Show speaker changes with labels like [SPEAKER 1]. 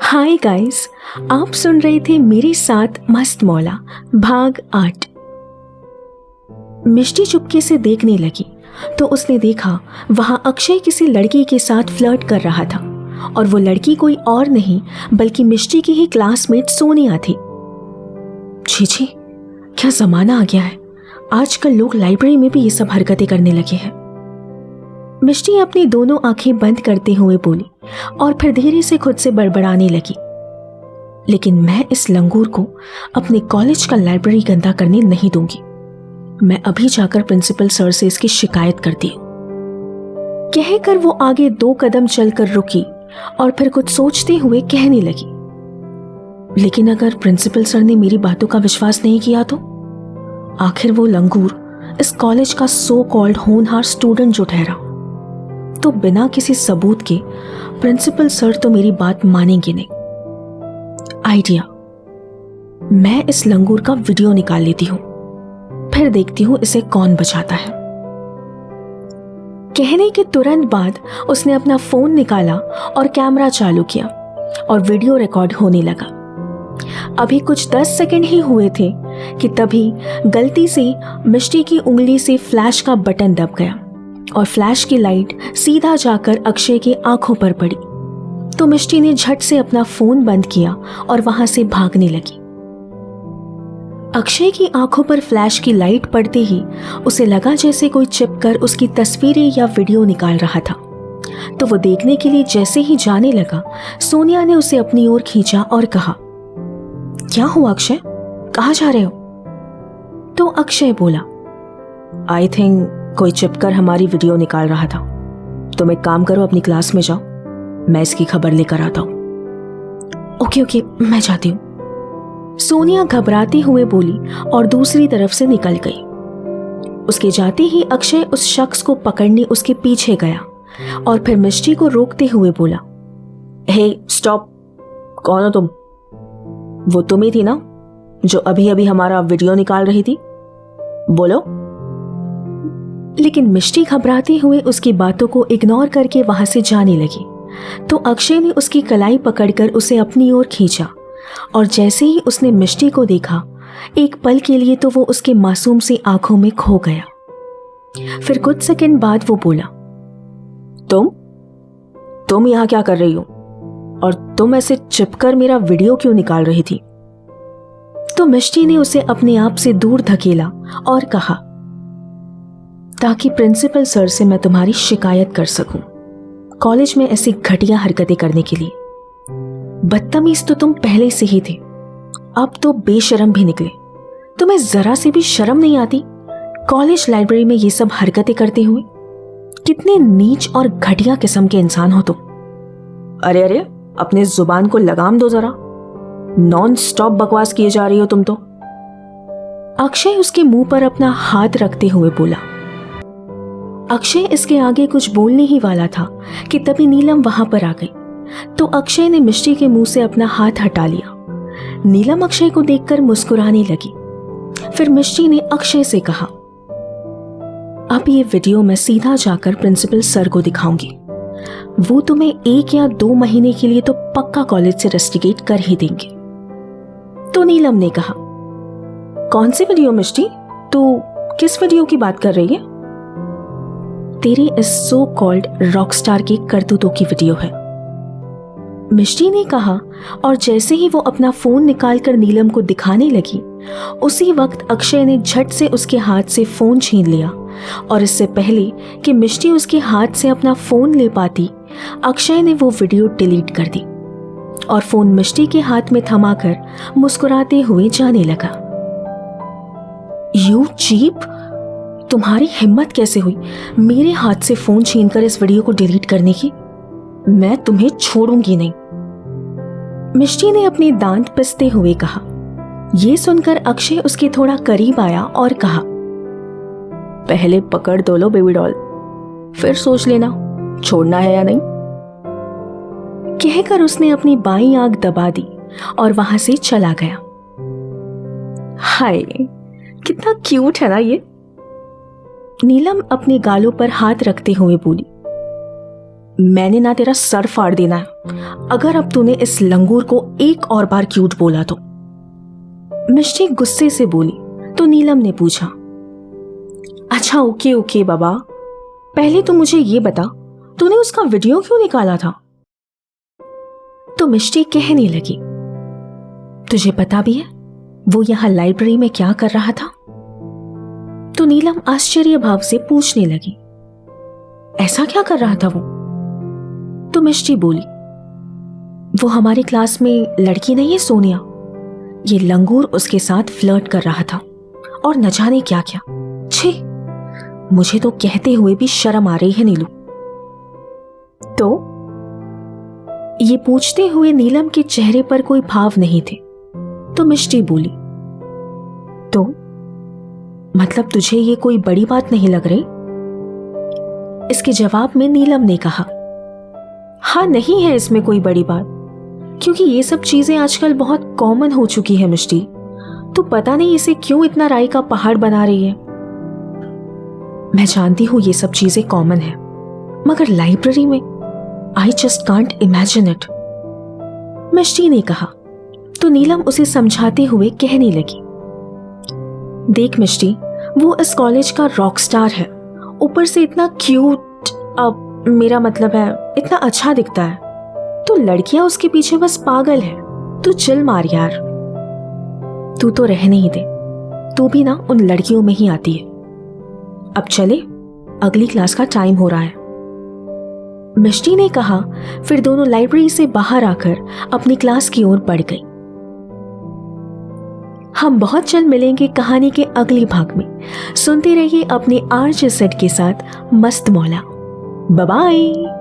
[SPEAKER 1] Hi guys, आप सुन रहे थे मेरे साथ मस्त मौला भाग 8। मिष्टी चुपके से देखने लगी तो उसने देखा वहां अक्षय किसी लड़की के साथ फ्लर्ट कर रहा था और वो लड़की कोई और नहीं बल्कि मिष्टी की ही क्लासमेट सोनिया थी। छी, क्या जमाना आ गया है। आजकल लोग लाइब्रेरी में भी ये सब हरकतें करने लगे हैं। मिष्टी अपनी दोनों आंखें बंद करते हुए बोली और फिर धीरे से खुद से बड़बड़ाने लगी, लेकिन मैं इस लंगूर को अपने कॉलेज का लाइब्रेरी गंदा करने नहीं दूंगी। मैं अभी जाकर प्रिंसिपल सर से इसकी शिकायत करती हूँ। कहकर वो आगे 2 कदम चलकर रुकी और फिर कुछ सोचते हुए कहने लगी, लेकिन अगर प्रिंसिपल सर ने मेरी बातों का विश्वास नहीं किया तो? आखिर वो लंगूर इस कॉलेज का सो कॉल्ड होनहार स्टूडेंट जो ठहरा, तो बिना किसी सबूत के प्रिंसिपल सर तो मेरी बात मानेंगे नहीं। आइडिया, मैं इस लंगूर का वीडियो निकाल लेती हूं, फिर देखती हूं इसे कौन बचाता है। कहने के तुरंत बाद उसने अपना फोन निकाला और कैमरा चालू किया और वीडियो रिकॉर्ड होने लगा। अभी कुछ 10 सेकंड ही हुए थे कि तभी गलती से मिष्टी की उंगली से फ्लैश का बटन दब गया और फ्लैश की लाइट सीधा जाकर अक्षय की आंखों पर पड़ी। तो मिष्टी ने झट से अपना फोन बंद किया और वहां से भागने लगी। अक्षय की आंखों पर फ्लैश की लाइट पड़ते ही उसे लगा जैसे कोई चिपकर उसकी तस्वीरें या वीडियो निकाल रहा था। तो वो देखने के लिए जैसे ही जाने लगा, सोनिया ने उसे अपनी ओर खींचा और कहा, क्या हुआ अक्षय, कहाँ जा रहे हो? तो अक्षय बोला, आई थिंक कोई चिपकर हमारी वीडियो निकाल रहा था। तुम एक काम करो, अपनी क्लास में जाओ, मैं इसकी खबर लेकर आता हूं। ओके, मैं जाती हूं, सोनिया घबराते हुए बोली और दूसरी तरफ से निकल गई। उसके जाते ही अक्षय उस शख्स को पकड़ने उसके पीछे गया और फिर मिष्टी को रोकते हुए बोला, हे स्टॉप, कौन हो तुम? वो तुम ही थी ना जो अभी अभी हमारा वीडियो निकाल रही थी? बोलो। लेकिन मिष्टी घबराते हुए उसकी बातों को इग्नोर करके वहां से जाने लगी। तो अक्षय ने उसकी कलाई पकड़कर उसे अपनी ओर खींचा और जैसे ही उसने मिष्टी को देखा, एक पल के लिए तो वो उसके मासूम सी आंखों में खो गया। फिर कुछ सेकंड बाद वो बोला, तुम यहां क्या कर रही हो? और तुम ऐसे चिपकर मेरा वीडियो क्यों निकाल रही थी? तो मिष्टी ने उसे अपने आप से दूर धकेला और कहा, ताकि प्रिंसिपल सर से मैं तुम्हारी शिकायत कर सकूं कॉलेज में ऐसी घटिया हरकतें करने के लिए। बदतमीज तो तुम पहले से ही थे, अब तो बेशर्म भी निकले। तुम्हें जरा से भी शर्म नहीं आती कॉलेज लाइब्रेरी में ये सब हरकतें करते हुए? कितने नीच और घटिया किस्म के इंसान हो तुम। अरे, अपने जुबान को लगाम दो जरा, नॉन स्टॉप बकवास किए जा रही हो तुम तो। अक्षय उसके मुंह पर अपना हाथ रखते हुए बोला। अक्षय इसके आगे कुछ बोलने ही वाला था कि तभी नीलम वहां पर आ गई। तो अक्षय ने मिष्टी के मुंह से अपना हाथ हटा लिया। नीलम अक्षय को देखकर मुस्कुराने लगी। फिर मिष्टी ने अक्षय से कहा, अब ये वीडियो मैं सीधा जाकर प्रिंसिपल सर को दिखाऊंगी। वो तुम्हें 1 या 2 महीने के लिए तो पक्का कॉलेज से रस्टिकेट कर ही देंगे। तो नीलम ने कहा, कौन सी वीडियो मिष्टी? तू किस वीडियो की बात कर रही है? तेरे इस सो कॉल्ड रॉकस्टार के करतूतों की वीडियो है, मिष्टी ने कहा। और जैसे ही वो अपना फोन निकालकर नीलम को दिखाने लगी, उसी वक्त अक्षय ने झट से उसके हाथ से फोन छीन लिया और इससे पहले कि मिष्टी उसके हाथ से अपना फोन ले पाती, अक्षय ने वो वीडियो डिलीट कर दी और फोन मिष्टी के हाथ में थमाकर मुस्कुराते हुए जाने लगा। यू चीप, तुम्हारी हिम्मत कैसे हुई मेरे हाथ से फोन छीनकर इस वीडियो को डिलीट करने की? मैं तुम्हें छोड़ूंगी नहीं, मिष्टी ने अपने दांत पिसते हुए कहा। यह सुनकर अक्षय उसके थोड़ा करीब आया और कहा, पहले पकड़ तो लो बेबी डॉल, फिर सोच लेना छोड़ना है या नहीं। कहकर उसने अपनी बाईं आंख दबा दी और वहां से चला गया। हाय, कितना क्यूट है ना ये, नीलम अपने गालों पर हाथ रखते हुए बोली। मैंने ना तेरा सर फाड़ देना है अगर अब तूने इस लंगूर को एक और बार क्यूट बोला तो। मिष्टी गुस्से से बोली तो नीलम ने पूछा, अच्छा ओके ओके बाबा, पहले तो मुझे ये बता तूने उसका वीडियो क्यों निकाला था। तो मिष्टी कहने लगी, तुझे पता भी है वो यहां लाइब्रेरी में क्या कर रहा था। तो नीलम आश्चर्य भाव से पूछने लगी, ऐसा क्या कर रहा था वो। तो मिष्टी बोली, वो हमारी क्लास में लड़की नहीं है सोनिया, ये लंगूर उसके साथ फ्लर्ट कर रहा था और न जाने क्या क्या। छी, मुझे तो कहते हुए भी शर्म आ रही है नीलू। तो ये पूछते हुए नीलम के चेहरे पर कोई भाव नहीं थे। तो मिष्टी बोली, तो मतलब तुझे ये कोई बड़ी बात नहीं लग रही। इसके जवाब में नीलम ने कहा, हाँ नहीं है इसमें कोई बड़ी बात, क्योंकि ये सब चीजें आजकल बहुत कॉमन हो चुकी है मिष्टी। तो पता नहीं इसे क्यों इतना राई का पहाड़ बना रही है। मैं जानती हूं ये सब चीजें कॉमन है, मगर लाइब्रेरी में I just can't imagine it, Mishti ने कहा। तो नीलम उसे समझाते हुए कहने लगी, देख मिष्टी, वो इस कॉलेज का रॉक स्टार है, ऊपर से इतना क्यूट, अब मेरा मतलब है इतना अच्छा दिखता है। तो लड़कियां उसके पीछे बस पागल है। तू चिल मार यार, तू तो रहने ही दे, तू भी ना उन लड़कियों में ही आती है। अब चले, अगली क्लास का टाइम हो रहा है, मिष्टी ने कहा। फिर दोनों लाइब्रेरी से बाहर आकर अपनी क्लास की ओर बढ़ गई। हम बहुत जल्द मिलेंगे कहानी के अगले भाग में। सुनते रहिए अपने आरजे सेट के साथ मस्त मौला। Bye bye.